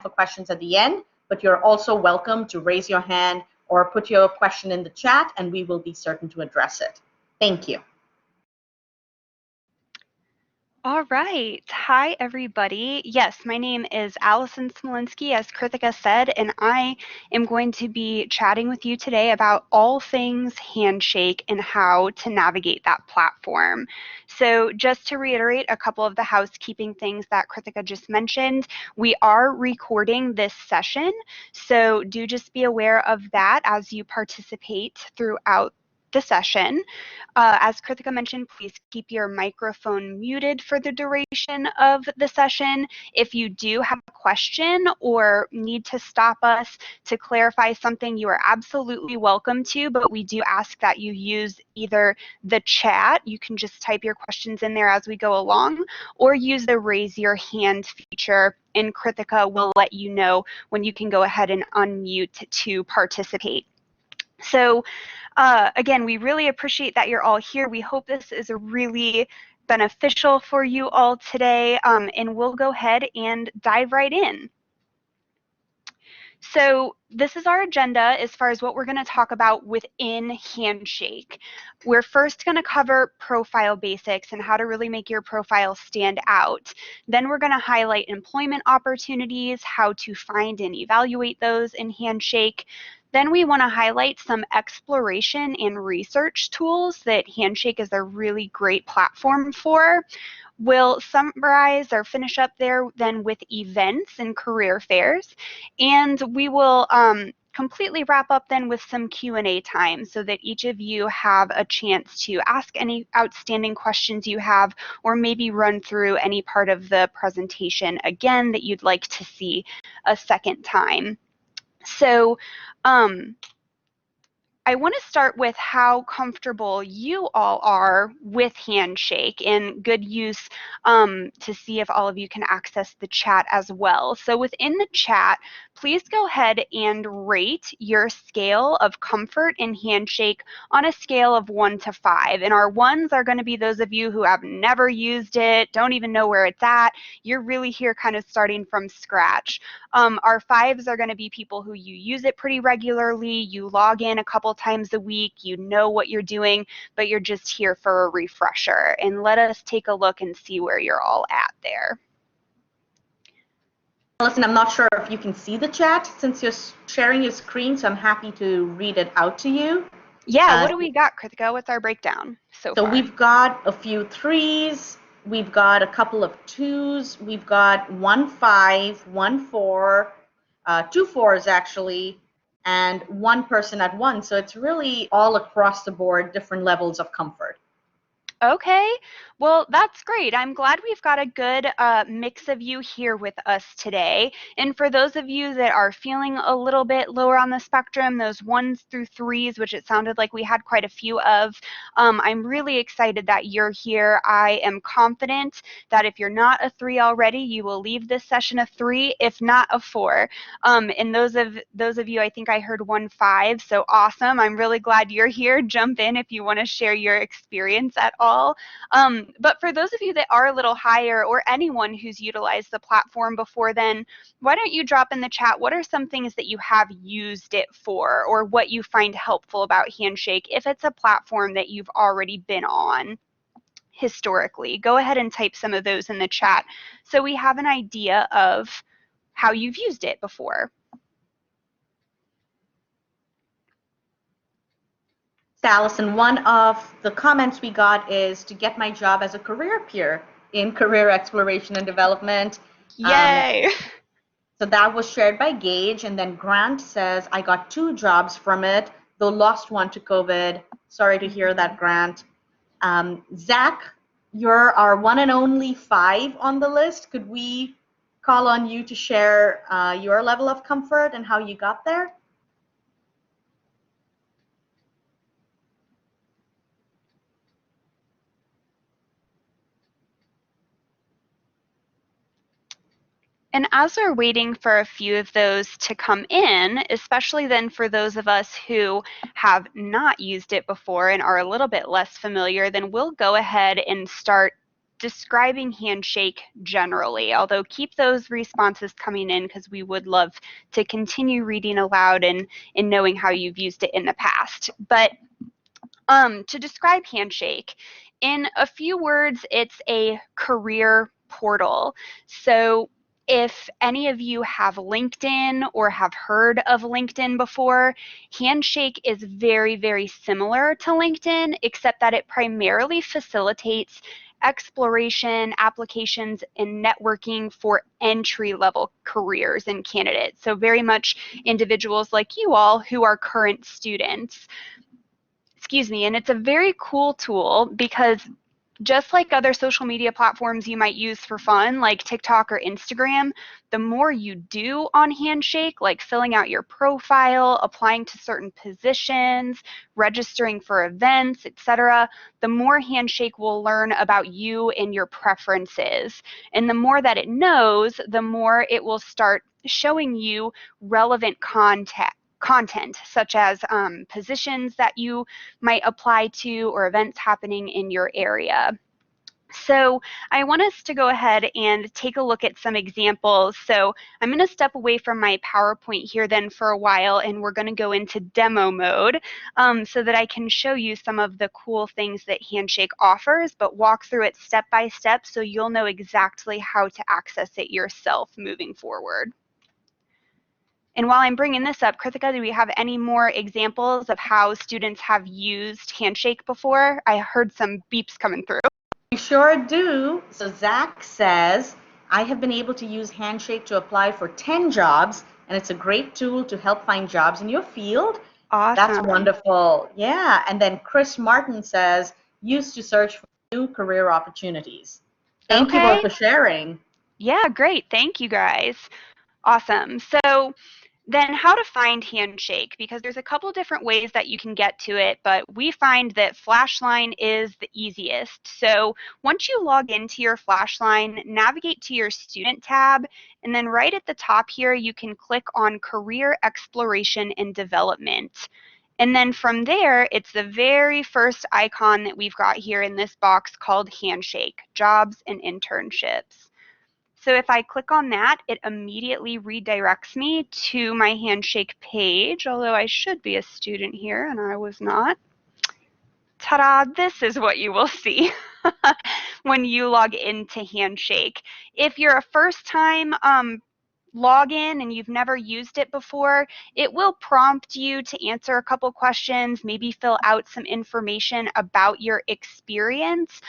for questions at the end, but you're also welcome to raise your hand or put your question in the chat, and we will be certain to address it. Thank you. All right. Hi, everybody. Yes, my name is Allison Smolinski, as Krithika said, and I am going to be chatting with you today about all things Handshake and how to navigate that platform. So just to reiterate a couple of the housekeeping things that Krithika just mentioned, we are recording this session, so do just be aware of that as you participate throughout the session. As Krithika mentioned, please keep your microphone muted for the duration of the session. If you do have a question or need to stop us to clarify something, you are absolutely welcome to, but we do ask that you use either the chat, you can just type your questions in there as we go along, or use the raise your hand feature, and Krithika will let you know when you can go ahead and unmute to participate. So again, we really appreciate that you're all here. We hope this is a really beneficial for you all today, and we'll go ahead and dive right in. So this is our agenda as far as what we're going to talk about within Handshake. We're first going to cover profile basics and how to really make your profile stand out. Then we're going to highlight employment opportunities, how to find and evaluate those in Handshake. Then we want to highlight some exploration and research tools that Handshake is a really great platform for. We'll summarize or finish up there then with events and career fairs, and we will completely wrap up then with some Q&A time so that each of you have a chance to ask any outstanding questions you have, or maybe run through any part of the presentation again that you'd like to see a second time. So I want to start with how comfortable you all are with Handshake, and good use to see if all of you can access the chat as well. So within the chat, please go ahead and rate your scale of comfort in Handshake on a scale of 1 to 5. And our 1s are going to be those of you who have never used it, don't even know where it's at. You're really here kind of starting from scratch. Our 5s are going to be people who you use it pretty regularly, you log in a couple times a week, you know what you're doing, but you're just here for a refresher. And let us take a look and see where you're all at there. Listen, I'm not sure if you can see the chat since you're sharing your screen, so I'm happy to read it out to you. Yeah, what do we got, Krithika? What's our breakdown so far? So we've got a few 3s, we've got a couple of 2s, we've got 1 5, 1 4, 2 4s actually, and 1 person at 1. So it's really all across the board, different levels of comfort. Okay, well, that's great. I'm glad we've got a good mix of you here with us today. And for those of you that are feeling a little bit lower on the spectrum, those 1s through 3s, which it sounded like we had quite a few of, I'm really excited that you're here. I am confident that if you're not a 3 already, you will leave this session a 3, if not a 4. And those of you, I think I heard 1 5, so awesome. I'm really glad you're here. Jump in if you want to share your experience at all. But for those of you that are a little higher, or anyone who's utilized the platform before then, why don't you drop in the chat what are some things that you have used it for, or what you find helpful about Handshake if it's a platform that you've already been on historically. Go ahead and type some of those in the chat so we have an idea of how you've used it before. Allison, one of the comments we got is to get my job as a career peer in career exploration and development. Yay! So that was shared by Gage, and then Grant says, I got 2 jobs from it, though lost 1 to COVID. Sorry to hear that, Grant. Zach, you're our one and only 5 on the list. Could we call on you to share your level of comfort and how you got there? And as we're waiting for a few of those to come in, especially then for those of us who have not used it before and are a little bit less familiar, then we'll go ahead and start describing Handshake generally, although keep those responses coming in because we would love to continue reading aloud and knowing how you've used it in the past. But to describe Handshake, in a few words, it's a career portal. So if any of you have LinkedIn or have heard of LinkedIn before, Handshake is very, very similar to LinkedIn, except that it primarily facilitates exploration, applications, and networking for entry-level careers and candidates. So very much individuals like you all who are current students. Excuse me, and it's a very cool tool because just like other social media platforms you might use for fun, like TikTok or Instagram, the more you do on Handshake, like filling out your profile, applying to certain positions, registering for events, etc., the more Handshake will learn about you and your preferences. And the more that it knows, the more it will start showing you relevant content such as positions that you might apply to or events happening in your area. So I want us to go ahead and take a look at some examples. So I'm going to step away from my PowerPoint here then for a while, and we're going to go into demo mode so that I can show you some of the cool things that Handshake offers, but walk through it step by step so you'll know exactly how to access it yourself moving forward. And while I'm bringing this up, Krithika, do we have any more examples of how students have used Handshake before? I heard some beeps coming through. We sure do. So Zach says, I have been able to use Handshake to apply for 10 jobs, and it's a great tool to help find jobs in your field. Awesome. That's wonderful. Yeah. And then Chris Martin says, used to search for new career opportunities. Thank you both for sharing. Yeah, great. Thank you guys. Awesome. So then how to find Handshake, because there's a couple different ways that you can get to it, but we find that Flashline is the easiest. So once you log into your Flashline, navigate to your student tab, and then right at the top here, you can click on Career Exploration and Development. And then from there, it's the very first icon that we've got here in this box called Handshake, Jobs and Internships. So if I click on that, it immediately redirects me to my Handshake page, although I should be a student here and I was not. Ta-da, this is what you will see when you log into Handshake. If you're a first-time login and you've never used it before, it will prompt you to answer a couple questions, maybe fill out some information about your experience.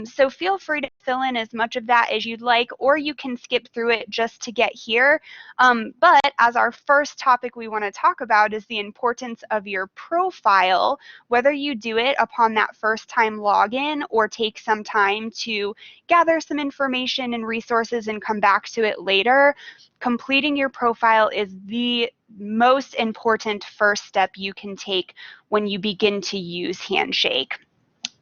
So feel free to fill in as much of that as you'd like, or you can skip through it just to get here. But as our first topic we want to talk about is the importance of your profile, whether you do it upon that first time login or take some time to gather some information and resources and come back to it later. Completing your profile is the most important first step you can take when you begin to use Handshake.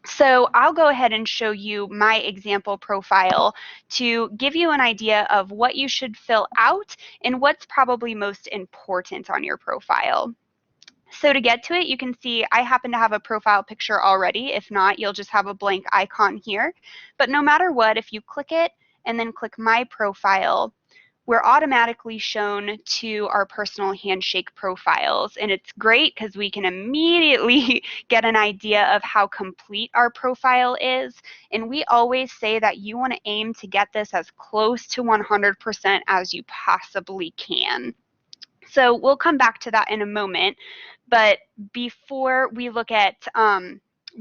So I'll go ahead and show you my example profile to give you an idea of what you should fill out and what's probably most important on your profile. So to get to it, you can see I happen to have a profile picture already. If not, you'll just have a blank icon here. But no matter what, if you click it and then click My Profile, we're automatically shown to our personal Handshake profiles. And it's great because we can immediately get an idea of how complete our profile is. And we always say that you want to aim to get this as close to 100% as you possibly can. So we'll come back to that in a moment. But before we look at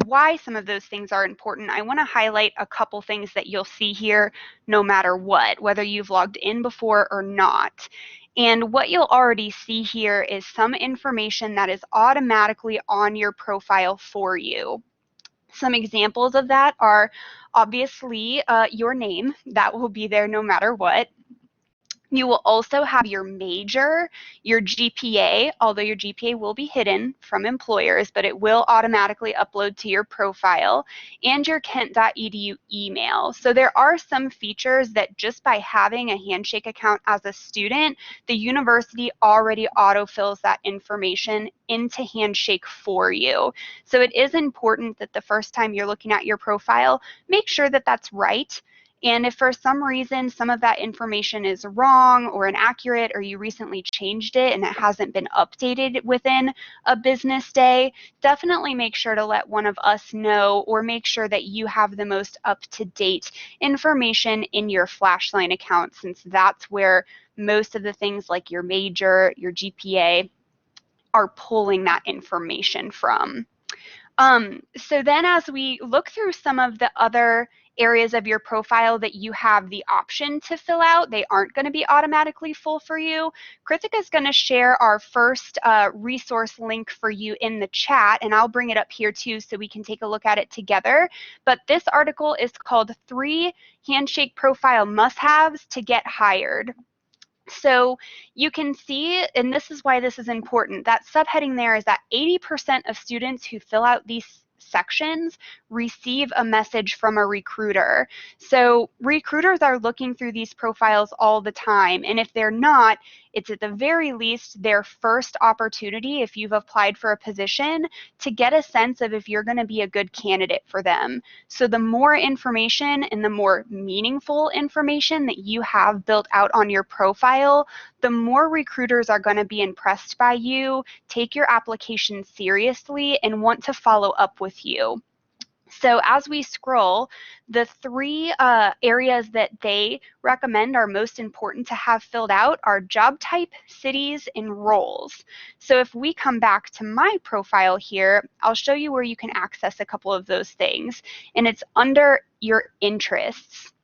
why some of those things are important, I want to highlight a couple things that you'll see here no matter what, whether you've logged in before or not. And what you'll already see here is some information that is automatically on your profile for you. Some examples of that are obviously your name. That will be there no matter what. You will also have your major, your GPA, although your GPA will be hidden from employers, but it will automatically upload to your profile, and your kent.edu email. So there are some features that just by having a Handshake account as a student, the university already autofills that information into Handshake for you. So it is important that the first time you're looking at your profile, make sure that that's right. And if for some reason some of that information is wrong or inaccurate, or you recently changed it and it hasn't been updated within a business day, definitely make sure to let one of us know, or make sure that you have the most up-to-date information in your Flashline account, since that's where most of the things like your major, your GPA are pulling that information from. So then as we look through some of the other areas of your profile that you have the option to fill out, they aren't going to be automatically full for you. Kritika is going to share our first resource link for you in the chat, and I'll bring it up here too so we can take a look at it together. But this article is called 3 Handshake Profile Must-Haves to Get Hired. So you can see, and this is why this is important, that subheading there is that 80% of students who fill out these sections receive a message from a recruiter. So recruiters are looking through these profiles all the time, and if they're not, it's at the very least their first opportunity, if you've applied for a position, to get a sense of if you're going to be a good candidate for them. So the more information and the more meaningful information that you have built out on your profile, the more recruiters are going to be impressed by you, take your application seriously, and want to follow up with you. So as we scroll, the 3 areas that they recommend are most important to have filled out are job type, cities, and roles. So if we come back to my profile here, I'll show you where you can access a couple of those things, and it's under your interests.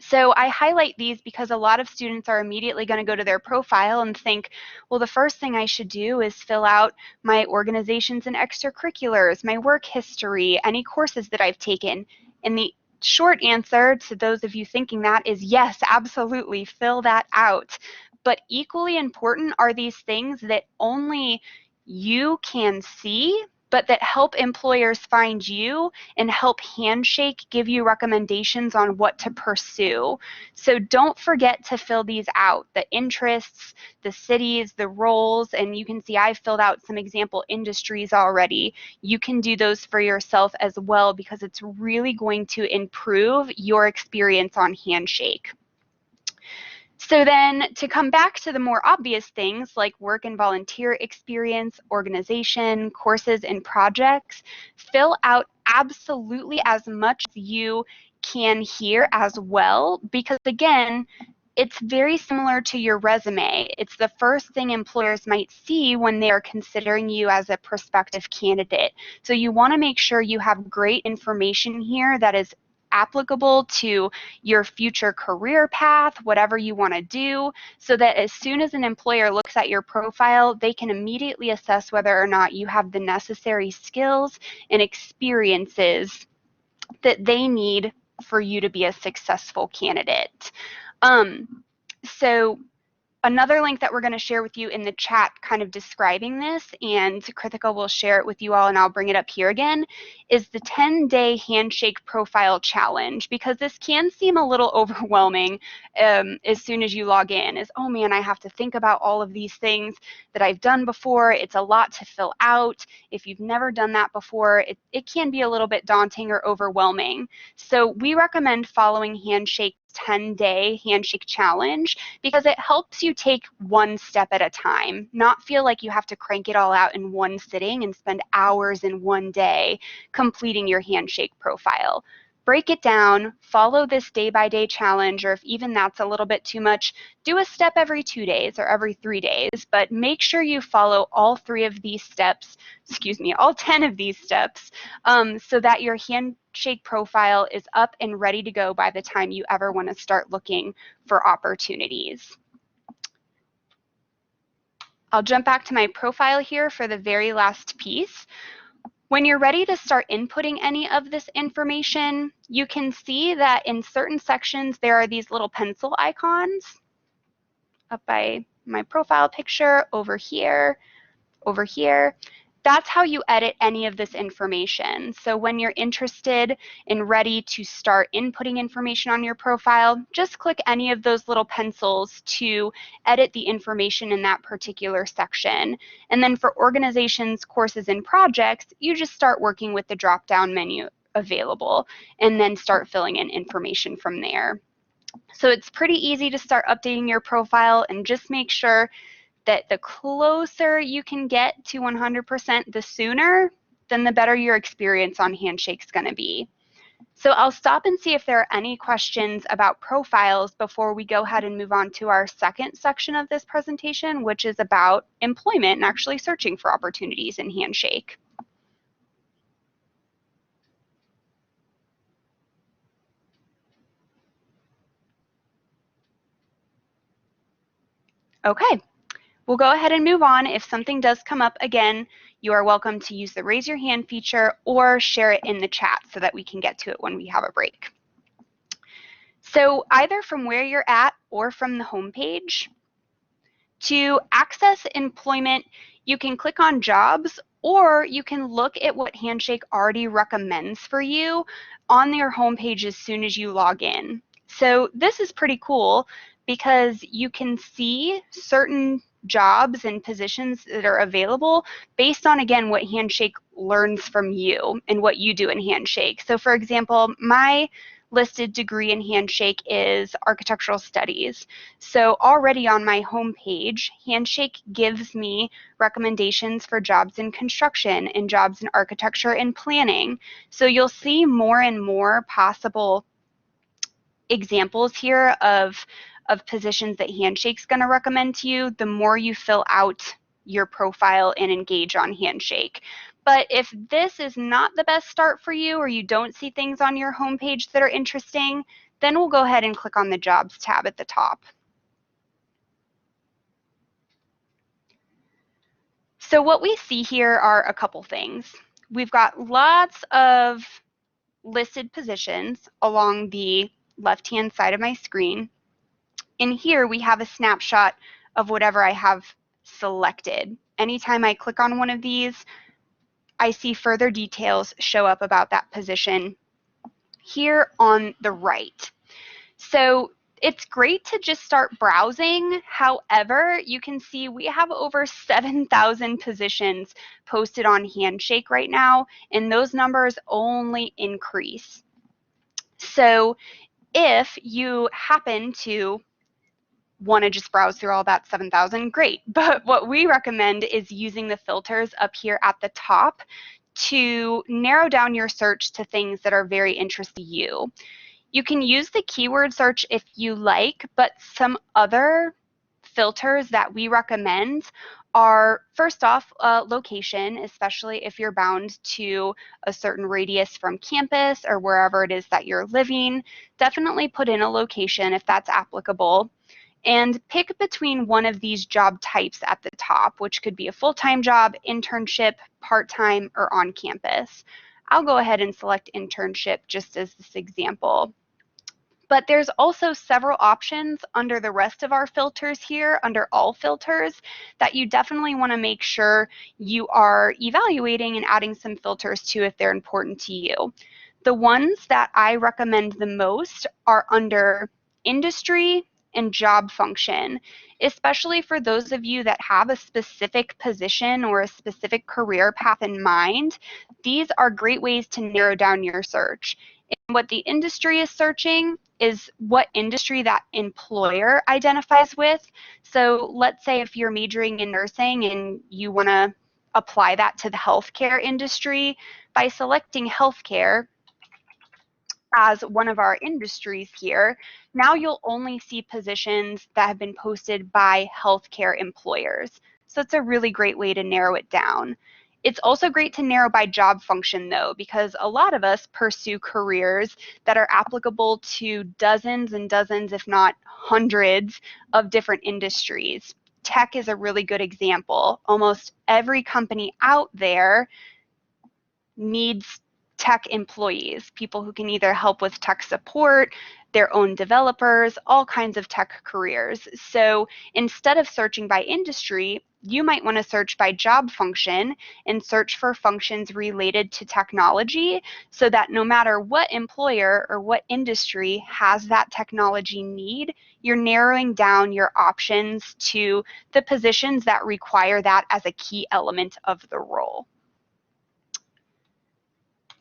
So I highlight these because a lot of students are immediately going to go to their profile and think, well, the first thing I should do is fill out my organizations and extracurriculars, my work history, any courses that I've taken. And the short answer to those of you thinking that is yes, absolutely, fill that out. But equally important are these things that only you can see, but that help employers find you and help Handshake give you recommendations on what to pursue. So don't forget to fill these out, the interests, the cities, the roles, and you can see I've filled out some example industries already. You can do those for yourself as well, because it's really going to improve your experience on Handshake. So then to come back to the more obvious things like work and volunteer experience, organization, courses, and projects, fill out absolutely as much as you can here as well, because again, it's very similar to your resume. It's the first thing employers might see when they are considering you as a prospective candidate. So you want to make sure you have great information here that is applicable to your future career path, whatever you want to do, so that as soon as an employer looks at your profile, they can immediately assess whether or not you have the necessary skills and experiences that they need for you to be a successful candidate. So another link that we're going to share with you in the chat kind of describing this, and Kritika will share it with you all and I'll bring it up here again, is the 10-day Handshake Profile Challenge, because this can seem a little overwhelming as soon as you log in, is, oh man, I have to think about all of these things that I've done before. It's a lot to fill out. If you've never done that before, it can be a little bit daunting or overwhelming. So we recommend following Handshake's 10-day Handshake Challenge because it helps you take one step at a time, not feel like you have to crank it all out in one sitting and spend hours in one day completing your Handshake profile. Break it down, follow this day-by-day challenge, or if even that's a little bit too much, do a step every 2 days or every 3 days, but make sure you follow all 3 of these steps, all 10 of these steps, so that your Handshake profile is up and ready to go by the time you ever want to start looking for opportunities. I'll jump back to my profile here for the very last piece. When you're ready to start inputting any of this information, you can see that in certain sections there are these little pencil icons. up by my profile picture, over here, over here. That's how you edit any of this information. So when you're interested and ready to start inputting information on your profile, just click any of those little pencils to edit the information in that particular section. And then for organizations, courses, and projects, you just start working with the drop-down menu available and then start filling in information from there. So it's pretty easy to start updating your profile, and just make sure that the closer you can get to 100%, the sooner, then the better your experience on Handshake's going to be. So I'll stop and see if there are any questions about profiles before we go ahead and move on to our second section of this presentation, which is about employment and actually searching for opportunities in Handshake. Okay. We'll go ahead and move on. If something does come up again, you are welcome to use the raise your hand feature or share it in the chat so that we can get to it when we have a break. So either from where you're at or from the home page, to access employment, you can click on jobs, or you can look at what Handshake already recommends for you on their homepage as soon as you log in. So this is pretty cool because you can see certain jobs and positions that are available based on, again, what Handshake learns from you and what you do in Handshake. So for example, my listed degree in Handshake is architectural studies. So already on my homepage, Handshake gives me recommendations for jobs in construction and jobs in architecture and planning. So you'll see more and more possible examples here of positions that Handshake's going to recommend to you, the more you fill out your profile and engage on Handshake. But if this is not the best start for you, or you don't see things on your homepage that are interesting, then we'll go ahead and click on the Jobs tab at the top. So what we see here are a couple things. We've got lots of listed positions along the left-hand side of my screen. In here, we have a snapshot of whatever I have selected. Anytime I click on one of these, I see further details show up about that position here on the right. So it's great to just start browsing. However, you can see we have over 7,000 positions posted on Handshake right now, and those numbers only increase. So if you happen to want to just browse through all that 7,000, great. But what we recommend is using the filters up here at the top to narrow down your search to things that are very interesting to you. You can use the keyword search if you like, but some other filters that we recommend are, first off, location, especially if you're bound to a certain radius from campus or wherever it is that you're living. Definitely put in a location if that's applicable. And pick between one of these job types at the top, which could be a full-time job, internship, part-time, or on campus. I'll go ahead and select internship just as this example. But there's also several options under the rest of our filters here, under all filters, that you definitely want to make sure you are evaluating and adding some filters to if they're important to you. The ones that I recommend the most are under industry and job function, especially for those of you that have a specific position or a specific career path in mind. These are great ways to narrow down your search. And what the industry is searching is what industry that employer identifies with. So let's say if you're majoring in nursing and you want to apply that to the healthcare industry, by selecting healthcare as one of our industries here, now you'll only see positions that have been posted by healthcare employers. So it's a really great way to narrow it down. It's also great to narrow by job function though, because a lot of us pursue careers that are applicable to dozens and dozens, if not hundreds, of different industries. Tech is a really good example. Almost every company out there needs tech employees, people who can either help with tech support, their own developers, all kinds of tech careers. So instead of searching by industry, you might want to search by job function and search for functions related to technology so that no matter what employer or what industry has that technology need, you're narrowing down your options to the positions that require that as a key element of the role.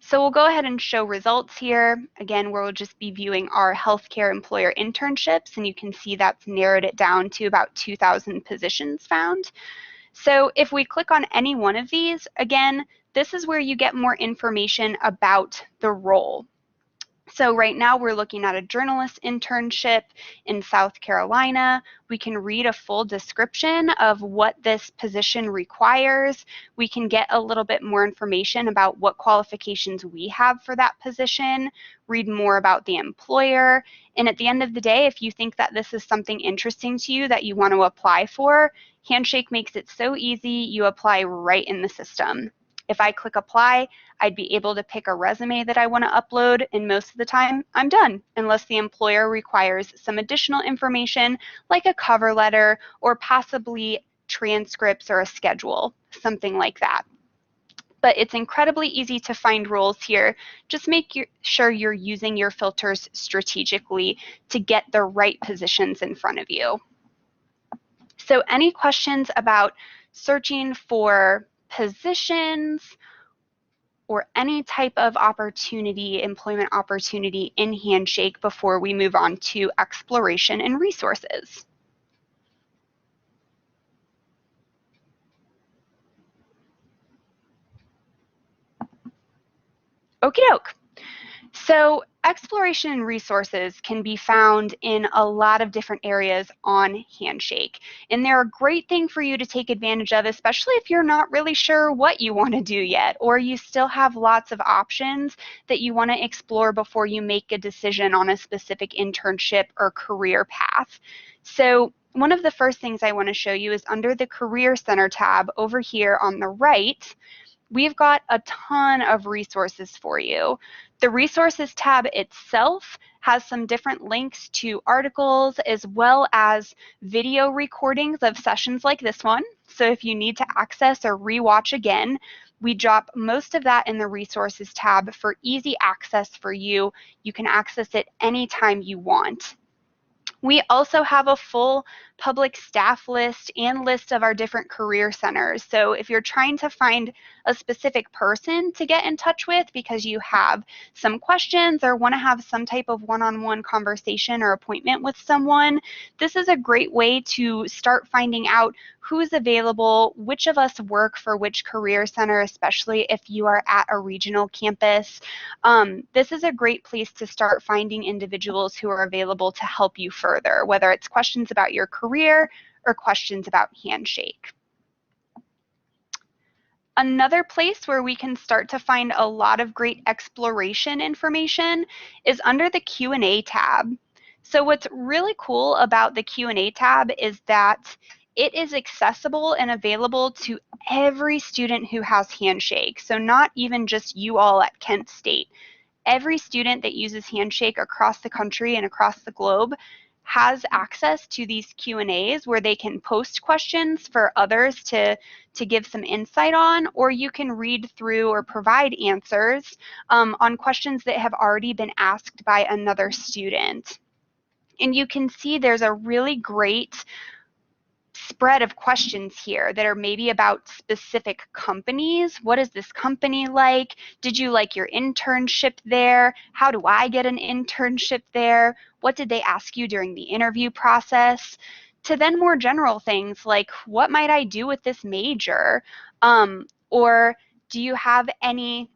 So we'll go ahead and show results here. Again, we'll just be viewing our healthcare employer internships, and you can see that's narrowed it down to about 2,000 positions found. So if we click on any one of these, again, this is where you get more information about the role. So right now we're looking at a journalist internship in South Carolina. We can read a full description of what this position requires. We can get a little bit more information about what qualifications we have for that position, read more about the employer. And at the end of the day, if you think that this is something interesting to you that you want to apply for, Handshake makes it so easy, you apply right in the system. If I click apply, I'd be able to pick a resume that I want to upload, and most of the time I'm done, unless the employer requires some additional information like a cover letter or possibly transcripts or a schedule, something like that. But it's incredibly easy to find roles here. Just make sure you're using your filters strategically to get the right positions in front of you. So any questions about searching for positions or any type of opportunity, employment opportunity in Handshake before we move on to exploration and resources? Okie doke. So exploration and resources can be found in a lot of different areas on Handshake. And they're a great thing for you to take advantage of, especially if you're not really sure what you want to do yet, or you still have lots of options that you want to explore before you make a decision on a specific internship or career path. So one of the first things I want to show you is under the Career Center tab over here on the right. We've got a ton of resources for you. The resources tab itself has some different links to articles as well as video recordings of sessions like this one. So if you need to access or rewatch again, we drop most of that in the resources tab for easy access for you. You can access it anytime you want. We also have a full public staff list and list of our different career centers. So if you're trying to find a specific person to get in touch with because you have some questions or want to have some type of one-on-one conversation or appointment with someone, this is a great way to start finding out who's available, which of us work for which career center, especially if you are at a regional campus. This is a great place to start finding individuals who are available to help you further, whether it's questions about your career or questions about Handshake. Another place where we can start to find a lot of great exploration information is under the Q&A tab. So what's really cool about the Q&A tab is that it is accessible and available to every student who has Handshake. So not even just you all at Kent State. Every student that uses Handshake across the country and across the globe has access to these Q&As where they can post questions for others to give some insight on, or you can read through or provide answers on questions that have already been asked by another student. And you can see there's a really great spread of questions here that are maybe about specific companies. What is this company like? Did you like your internship there? How do I get an internship there? What did they ask you during the interview process? To then more general things like, what might I do with this major? Or do you have any,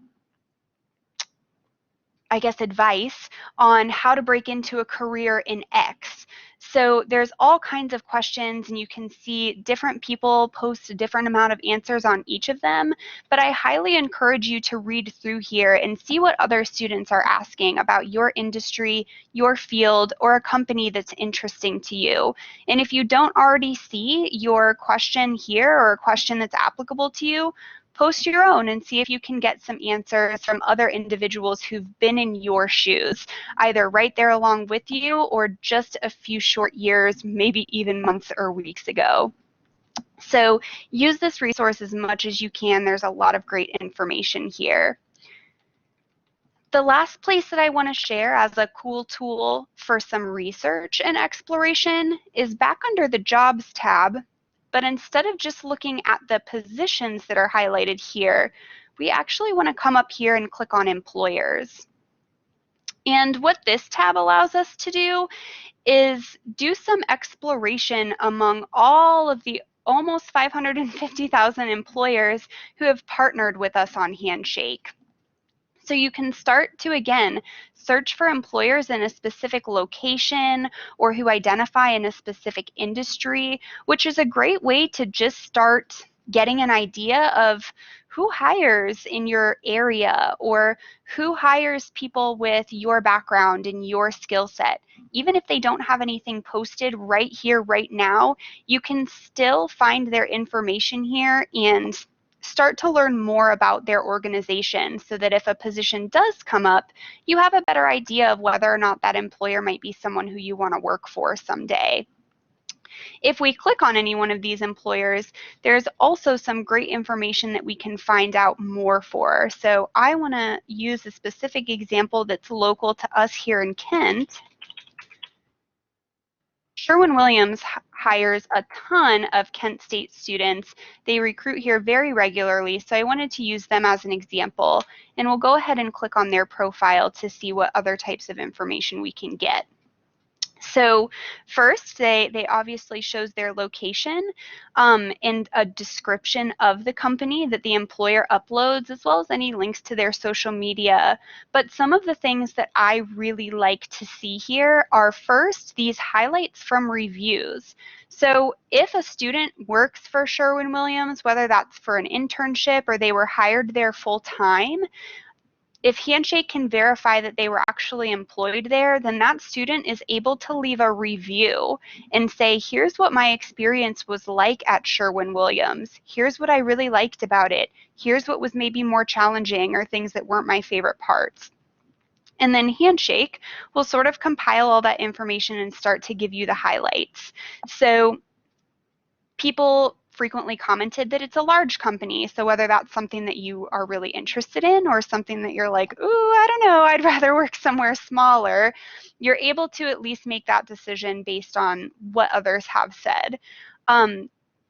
I guess, advice on how to break into a career in X? So there's all kinds of questions, and you can see different people post a different amount of answers on each of them, but I highly encourage you to read through here and see what other students are asking about your industry, your field, or a company that's interesting to you. And if you don't already see your question here or a question that's applicable to you, post your own and see if you can get some answers from other individuals who've been in your shoes, either right there along with you or just a few short years, maybe even months or weeks ago. So use this resource as much as you can. There's a lot of great information here. The last place that I want to share as a cool tool for some research and exploration is back under the Jobs tab, but instead of just looking at the positions that are highlighted here, we actually want to come up here and click on Employers. And what this tab allows us to do is do some exploration among all of the almost 550,000 employers who have partnered with us on Handshake. So you can start to, again, search for employers in a specific location or who identify in a specific industry, which is a great way to just start getting an idea of who hires in your area or who hires people with your background and your skill set. Even if they don't have anything posted right here, right now, you can still find their information here and start to learn more about their organization so that if a position does come up, you have a better idea of whether or not that employer might be someone who you want to work for someday. If we click on any one of these employers, there's also some great information that we can find out more for. So I want to use a specific example that's local to us here in Kent. Sherwin-Williams hires a ton of Kent State students. They recruit here very regularly, so I wanted to use them as an example. And we'll go ahead and click on their profile to see what other types of information we can get. So first, they obviously shows their location and a description of the company that the employer uploads, as well as any links to their social media. But some of the things that I really like to see here are first, these highlights from reviews. So if a student works for Sherwin-Williams, whether that's for an internship or they were hired there full time, if Handshake can verify that they were actually employed there, then that student is able to leave a review and say, here's what my experience was like at Sherwin-Williams. Here's what I really liked about it. Here's what was maybe more challenging or things that weren't my favorite parts. And then Handshake will sort of compile all that information and start to give you the highlights. So people frequently commented that it's a large company. So whether that's something that you are really interested in or something that you're like, ooh, I don't know, I'd rather work somewhere smaller, you're able to at least make that decision based on what others have said.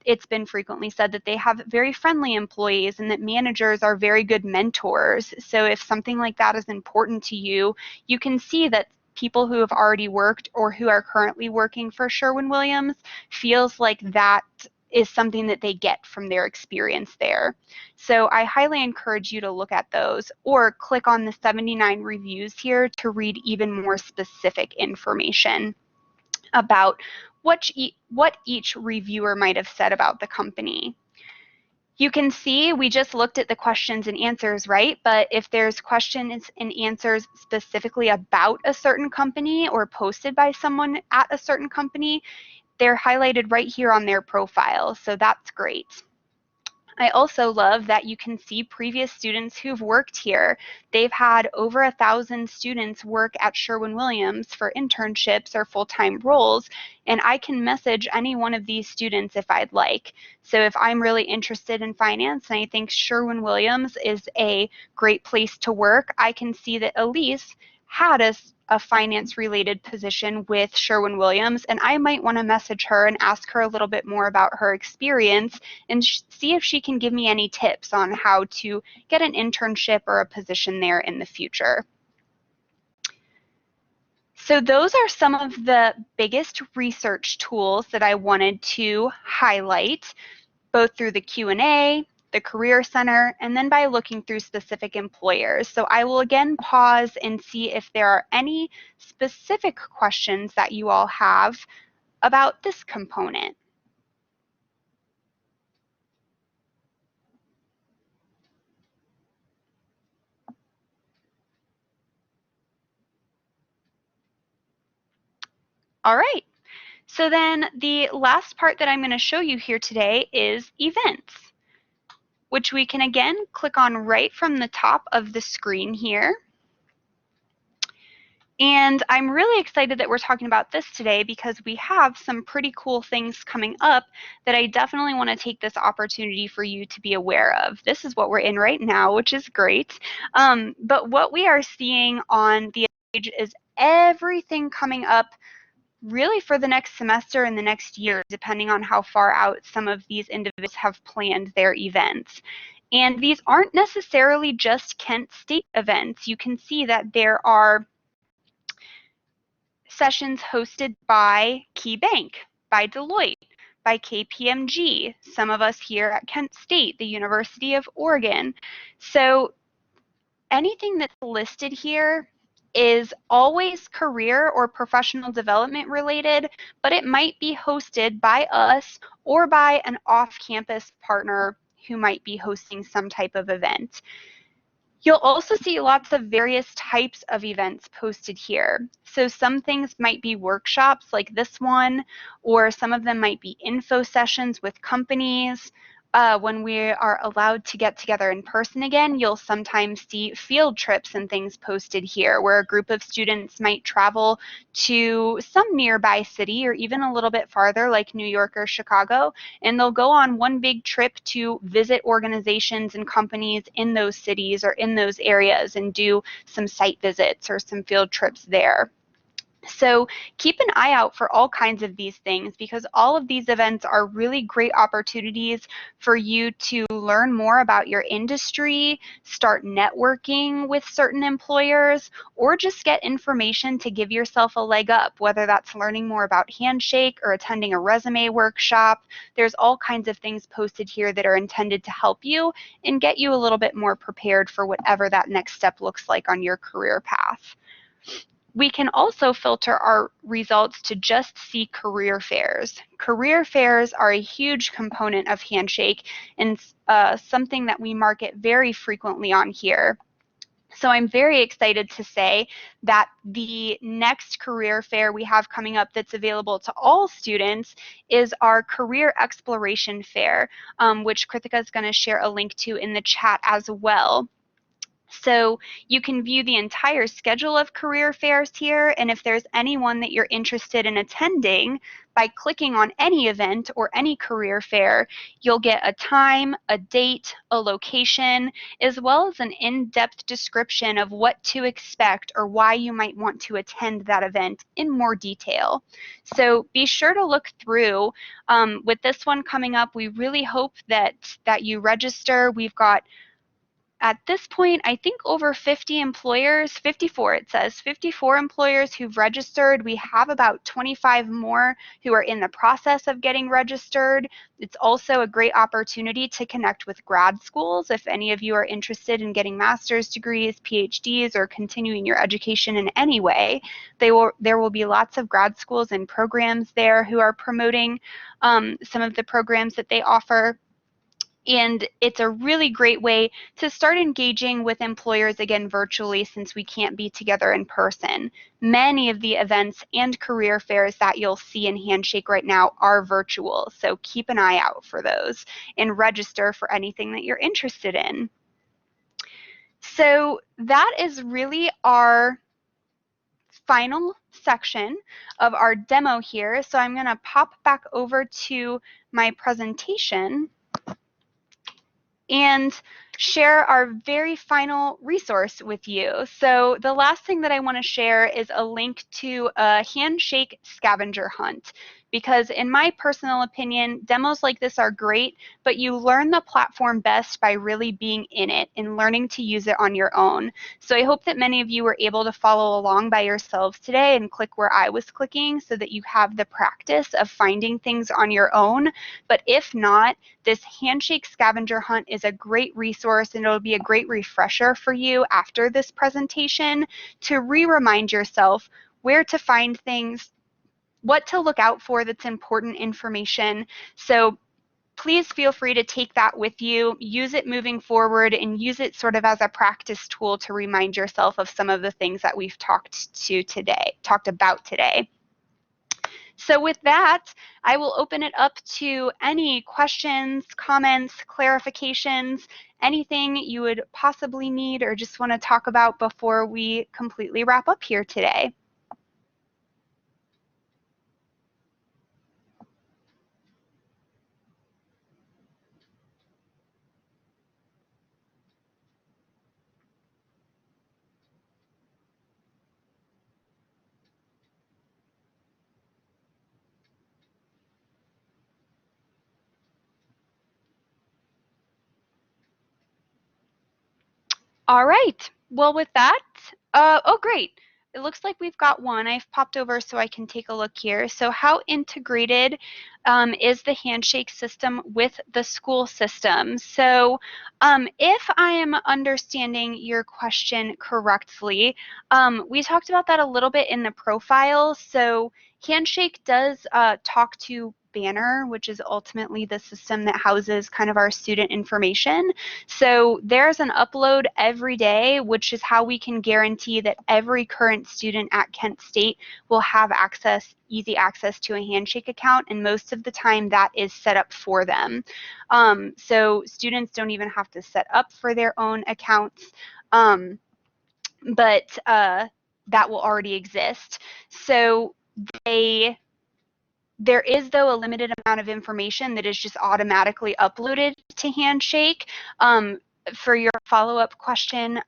It's been frequently said that they have very friendly employees and that managers are very good mentors. So if something like that is important to you, you can see that people who have already worked or who are currently working for Sherwin-Williams feels like that is something that they get from their experience there. So I highly encourage you to look at those or click on the 79 reviews here to read even more specific information about what each reviewer might have said about the company. You can see we just looked at the questions and answers, right? But if there's questions and answers specifically about a certain company or posted by someone at a certain company, they're highlighted right here on their profile. So that's great. I also love that you can see previous students who've worked here. They've had over 1,000 students work at Sherwin-Williams for internships or full-time roles, and I can message any one of these students if I'd like. So if I'm really interested in finance and I think Sherwin-Williams is a great place to work, I can see that Elise had a finance-related position with Sherwin-Williams, and I might want to message her and ask her a little bit more about her experience and see if she can give me any tips on how to get an internship or a position there in the future. So those are some of the biggest research tools that I wanted to highlight, both through the Q&A, the Career Center, and then by looking through specific employers. So I will again pause and see if there are any specific questions that you all have about this component. All right. So then the last part that I'm going to show you here today is events. which we can again click on right from the top of the screen here. And I'm really excited that we're talking about this today because we have some pretty cool things coming up that I definitely want to take this opportunity for you to be aware of. This is what we're in right now, which is great. But what we are seeing on the page is everything coming up really for the next semester and the next year, depending on how far out some of these individuals have planned their events. And these aren't necessarily just Kent State events. You can see that there are sessions hosted by KeyBank, by Deloitte, by KPMG, some of us here at Kent State, the University of Oregon. So anything that's listed here is always career or professional development related, but it might be hosted by us or by an off-campus partner who might be hosting some type of event. You'll also see lots of various types of events posted here. So some things might be workshops like this one, or some of them might be info sessions with companies. When we are allowed to get together in person again, you'll sometimes see field trips and things posted here where a group of students might travel to some nearby city or even a little bit farther like New York or Chicago, and they'll go on one big trip to visit organizations and companies in those cities or in those areas and do some site visits or some field trips there. So keep an eye out for all kinds of these things because all of these events are really great opportunities for you to learn more about your industry, start networking with certain employers, or just get information to give yourself a leg up, whether that's learning more about Handshake or attending a resume workshop. There's all kinds of things posted here that are intended to help you and get you a little bit more prepared for whatever that next step looks like on your career path. We can also filter our results to just see career fairs. Career fairs are a huge component of Handshake and something that we market very frequently on here. So I'm very excited to say that the next career fair we have coming up that's available to all students is our Career Exploration Fair, which Kritika is going to share a link to in the chat as well. So you can view the entire schedule of career fairs here, and if there's anyone that you're interested in attending, by clicking on any event or any career fair, you'll get a time, a date, a location, as well as an in-depth description of what to expect or why you might want to attend that event in more detail. So be sure to look through. With this one coming up, we really hope that you register. We've got at this point, I think over 50 employers, 54 it says, 54 employers who've registered. We have about 25 more who are in the process of getting registered. It's also a great opportunity to connect with grad schools. If any of you are interested in getting master's degrees, PhDs, or continuing your education in any way, there will be lots of grad schools and programs there who are promoting some of the programs that they offer. And it's a really great way to start engaging with employers again virtually since we can't be together in person. Many of the events and career fairs that you'll see in Handshake right now are virtual, so keep an eye out for those and register for anything that you're interested in. So that is really our final section of our demo here. So I'm going to pop back over to my presentation and share our very final resource with you. So the last thing that I want to share is a link to a Handshake Scavenger Hunt, because in my personal opinion, demos like this are great, but you learn the platform best by really being in it and learning to use it on your own. So I hope that many of you were able to follow along by yourselves today and click where I was clicking so that you have the practice of finding things on your own. But if not, this Handshake Scavenger Hunt is a great resource, and it'll be a great refresher for you after this presentation to remind yourself where to find things, what to look out for that's important information. So please feel free to take that with you, use it moving forward, and use it sort of as a practice tool to remind yourself of some of the things that we've talked about today. So with that, I will open it up to any questions, comments, clarifications, anything you would possibly need or just want to talk about before we completely wrap up here today. All right. Well, with that, oh, great. It looks like we've got one. I've popped over so I can take a look here. So how integrated is the Handshake system with the school system? So if I am understanding your question correctly, we talked about that a little bit in the profile. So Handshake does talk to Banner, which is ultimately the system that houses kind of our student information. So there's an upload every day, which is how we can guarantee that every current student at Kent State will have access, easy access to a Handshake account, and most of the time that is set up for them. So students don't even have to set up for their own accounts, but that will already exist. So there is, though, a limited amount of information that is just automatically uploaded to Handshake. For your follow-up question,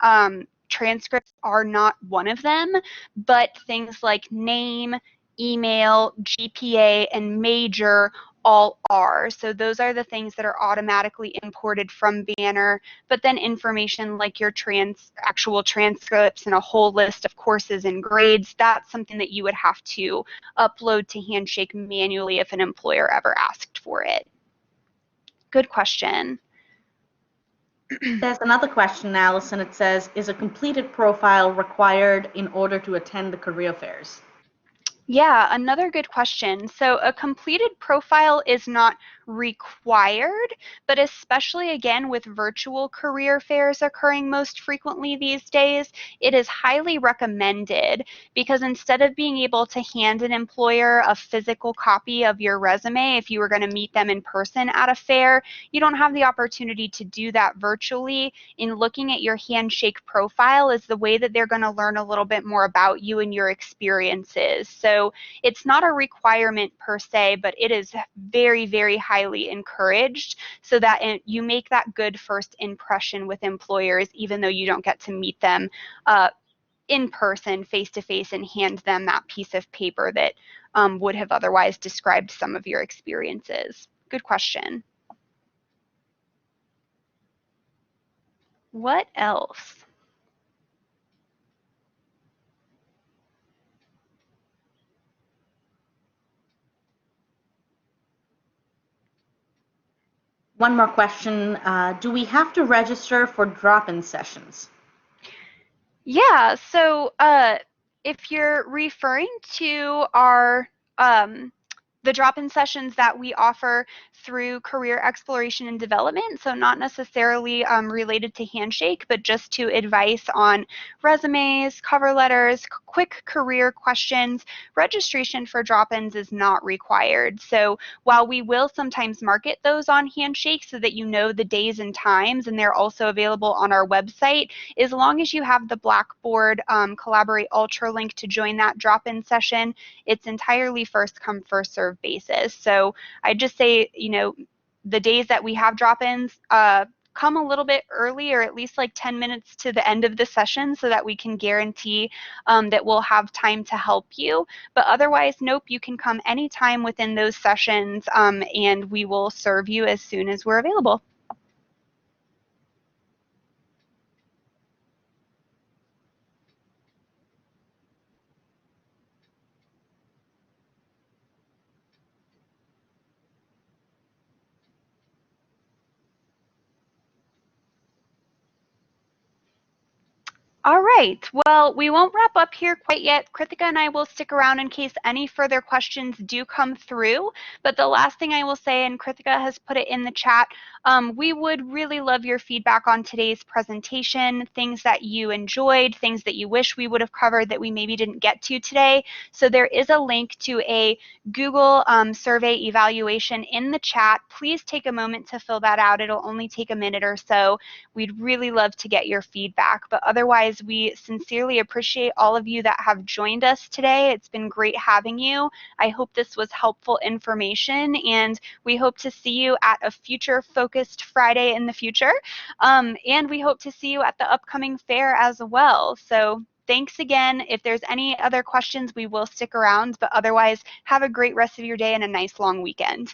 transcripts are not one of them, but things like name, email, GPA, and major all are. So those are the things that are automatically imported from Banner, but then information like your actual transcripts and a whole list of courses and grades, that's something that you would have to upload to Handshake manually if an employer ever asked for it. Good question. There's another question, Allison. It says, is a completed profile required in order to attend the career fairs? Yeah, another good question. So a completed profile is not required, but especially again with virtual career fairs occurring most frequently these days, it is highly recommended because instead of being able to hand an employer a physical copy of your resume if you were going to meet them in person at a fair, you don't have the opportunity to do that virtually. In looking at your Handshake profile is the way that they're going to learn a little bit more about you and your experiences. So it's not a requirement per se, but it is very, very highly encouraged so that you make that good first impression with employers, even though you don't get to meet them in person, face to face, and hand them that piece of paper that would have otherwise described some of your experiences. Good question. What else? One more question. Do we have to register for drop-in sessions? Yeah, so if you're referring to our the drop-in sessions that we offer through career exploration and development, so not necessarily related to Handshake, but just to advice on resumes, cover letters, quick career questions, registration for drop-ins is not required. So while we will sometimes market those on Handshake so that you know the days and times, and they're also available on our website, as long as you have the Blackboard Collaborate Ultra link to join that drop-in session, it's entirely first come, first serve basis. So I just say, the days that we have drop-ins, come a little bit early or at least like 10 minutes to the end of the session so that we can guarantee that we'll have time to help you. But otherwise, nope, you can come anytime within those sessions and we will serve you as soon as we're available. All right. Well, we won't wrap up here quite yet. Krithika and I will stick around in case any further questions do come through. But the last thing I will say, and Krithika has put it in the chat, we would really love your feedback on today's presentation, things that you enjoyed, things that you wish we would have covered that we maybe didn't get to today. So there is a link to a Google survey evaluation in the chat. Please take a moment to fill that out. It'll only take a minute or so. We'd really love to get your feedback. But otherwise, we sincerely appreciate all of you that have joined us today. It's been great having you. I hope this was helpful information, and we hope to see you at a future focused Friday in the future. And we hope to see you at the upcoming fair as well. So thanks again. If there's any other questions, we will stick around, but otherwise, have a great rest of your day and a nice long weekend.